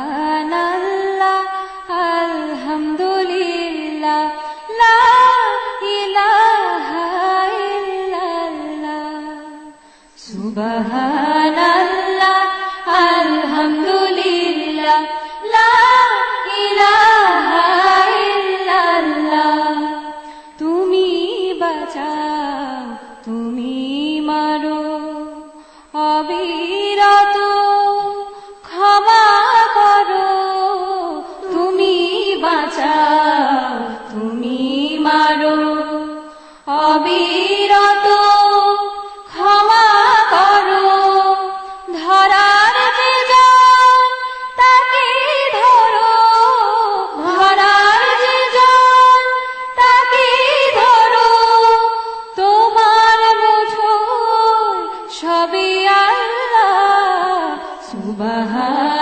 সুবহানাল্লাহ আলহামদুলিল্লাহ লা ইলাহা ইল্লাল্লাহ সুবহানাল্লাহ আলহামদুলিল্লাহ লা ইলাহা ইল্লাল্লাহ তুমি বাঁচাও তুমি মারো অবিরত ক্ষমা করো তুমি বাঁচাও তুমি মারো অবিরত ক্ষমা করো ধরার যে জন তাকে ধরো ধরার যে জন তাকে ধরো তোমার মুঠোয় সবই আল্লাহ সুবহান